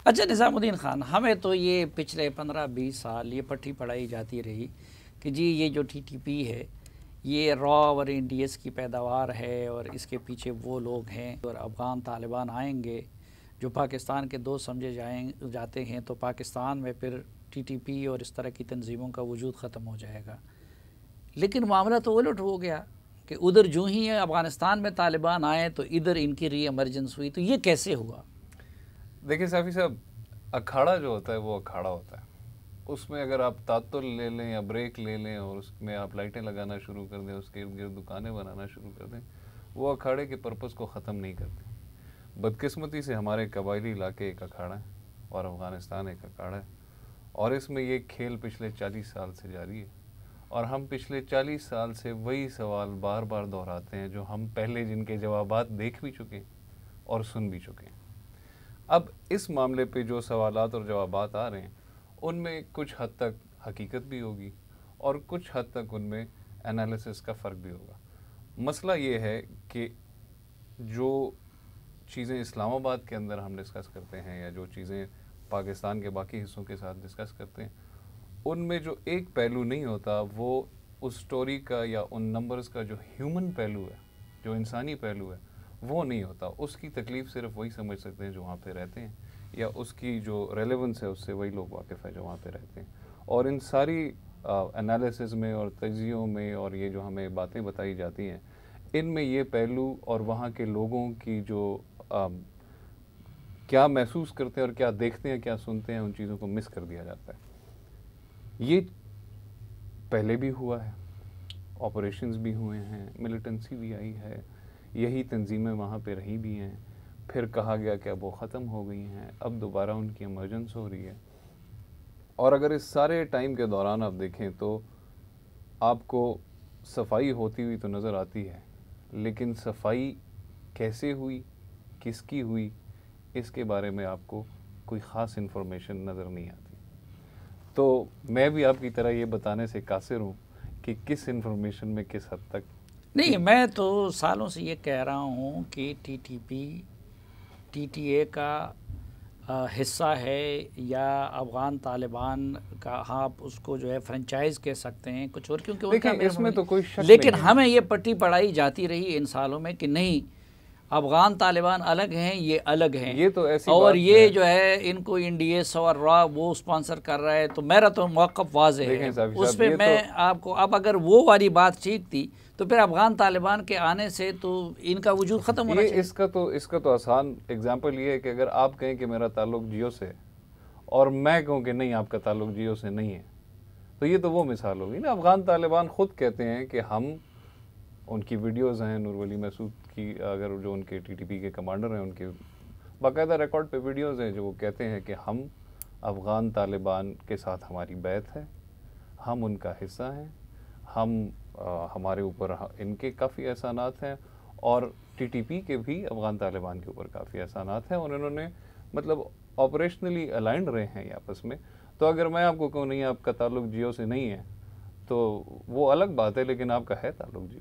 अच्छा निज़ामुद्दीन ख़ान, हमें तो ये पिछले 15-20 साल ये पट्टी पढ़ाई जाती रही कि जी ये जो टीटीपी है ये रॉ और इंडियस की पैदावार है और इसके पीछे वो लोग हैं और अफ़गान तालिबान आएंगे जो पाकिस्तान के दोस्त समझे जाते हैं, तो पाकिस्तान में फिर टीटीपी और इस तरह की तंजीमों का वजूद ख़त्म हो जाएगा। लेकिन मामला तो उलट हो गया कि उधर जो ही अफ़गानिस्तान में तालिबान आए तो इधर इनकी री एमरजेंस हुई। तो ये कैसे हुआ? देखिए साफ़ी साहब, अखाड़ा जो होता है वो अखाड़ा होता है। उसमें अगर आप तातुल ले लें या ब्रेक ले लें और उसमें आप लाइटें लगाना शुरू कर दें, उसके इर्द गिर्द दुकानें बनाना शुरू कर दें, वो अखाड़े के पर्पज़ को ख़त्म नहीं करते। बदकिस्मती से हमारे कबायली इलाके एक अखाड़ा है और अफ़गानिस्तान एक अखाड़ा है, और इसमें ये खेल पिछले 40 साल से जारी है। और हम पिछले 40 साल से वही सवाल बार बार दोहराते हैं जो हम पहले जिनके जवाबात देख भी चुके हैं और सुन भी चुके हैं। अब इस मामले पे जो सवालात और जवाबात आ रहे हैं उनमें कुछ हद तक हकीकत भी होगी और कुछ हद तक उनमें एनालिसिस का फ़र्क भी होगा। मसला ये है कि जो चीज़ें इस्लामाबाद के अंदर हम डिस्कस करते हैं या जो चीज़ें पाकिस्तान के बाकी हिस्सों के साथ डिस्कस करते हैं, उनमें जो एक पहलू नहीं होता वो उस स्टोरी का या उन नंबर्स का जो ह्यूमन पहलू है, जो इंसानी पहलू है, वो नहीं होता। उसकी तकलीफ़ सिर्फ वही समझ सकते हैं जो वहाँ पे रहते हैं, या उसकी जो रेलेवेंस है उससे वही लोग वाकिफ़ है जो वहाँ पे रहते हैं। और इन सारी एनालिसिस में और तज्ज़ियों में और ये जो हमें बातें बताई जाती हैं, इनमें ये पहलू और वहाँ के लोगों की जो क्या महसूस करते हैं और क्या देखते हैं, क्या सुनते हैं, उन चीज़ों को मिस कर दिया जाता है। ये पहले भी हुआ है, ऑपरेशंस भी हुए हैं, मिलिटेंसी भी आई है, यही तंजीमें वहाँ पे रही भी हैं, फिर कहा गया कि अब वो ख़त्म हो गई हैं, अब दोबारा उनकी इमरजेंस हो रही है। और अगर इस सारे टाइम के दौरान आप देखें तो आपको सफाई होती हुई तो नज़र आती है, लेकिन सफाई कैसे हुई, किसकी हुई, इसके बारे में आपको कोई ख़ास इन्फॉर्मेशन नज़र नहीं आती। तो मैं भी आपकी तरह ये बताने से कासिर हूँ कि किस इन्फॉर्मेशन में किस हद तक। नहीं, मैं तो सालों से ये कह रहा हूँ कि टीटीपी टीटीए का हिस्सा है या अफ़गान तालिबान का, हाँ आप उसको जो है फ्रेंचाइज कह सकते हैं कुछ और, क्योंकि उनका इसमें तो कोई शक लेकिन नहीं है। हमें ये पट्टी पढ़ाई जाती रही इन सालों में कि नहीं, अफ़गान तालिबान अलग हैं, ये अलग हैं, ये तो ऐसी और बात ये है। जो है इनको इंडियस और रॉ वो स्पॉन्सर कर रहा है। तो मेरा तो मौक़िफ़ वाज़ेह है उस पर। मैं आपको अब अगर वो वाली बात ठीक थी तो फिर अफ़गान तालिबान के आने से तो इनका वजूद ख़त्म होना चाहिए। इसका तो आसान एग्जाम्पल ये है कि अगर आप कहें कि मेरा ताल्लुक जियो से है और मैं कहूँ कि नहीं आपका ताल्लुक जियो से नहीं है, तो ये तो वो मिसाल होगी ना। अफ़गान तालिबान ख़ुद कहते हैं कि हम, उनकी वीडियोज़ हैं नूर वली महसूद की, अगर जो उनके टीटीपी के कमांडर हैं उनके बाकायदा रिकॉर्ड पे वीडियोज़ हैं जो वो कहते हैं कि हम अफ़गान तालिबान के साथ हमारी बैत है, हम उनका हिस्सा हैं, हमारे ऊपर इनके काफ़ी एहसानात हैं और टीटीपी के भी अफ़गान तालिबान के ऊपर काफ़ी एहसानात हैं, और उन्होंने मतलब ऑपरेशनली अलाइंड रहे हैं आपस में। तो अगर मैं आपको कहूँ नहीं आपका ताल्लुक जियो से नहीं है तो वो अलग बात है, लेकिन आपका है ताल्लुक जियो से।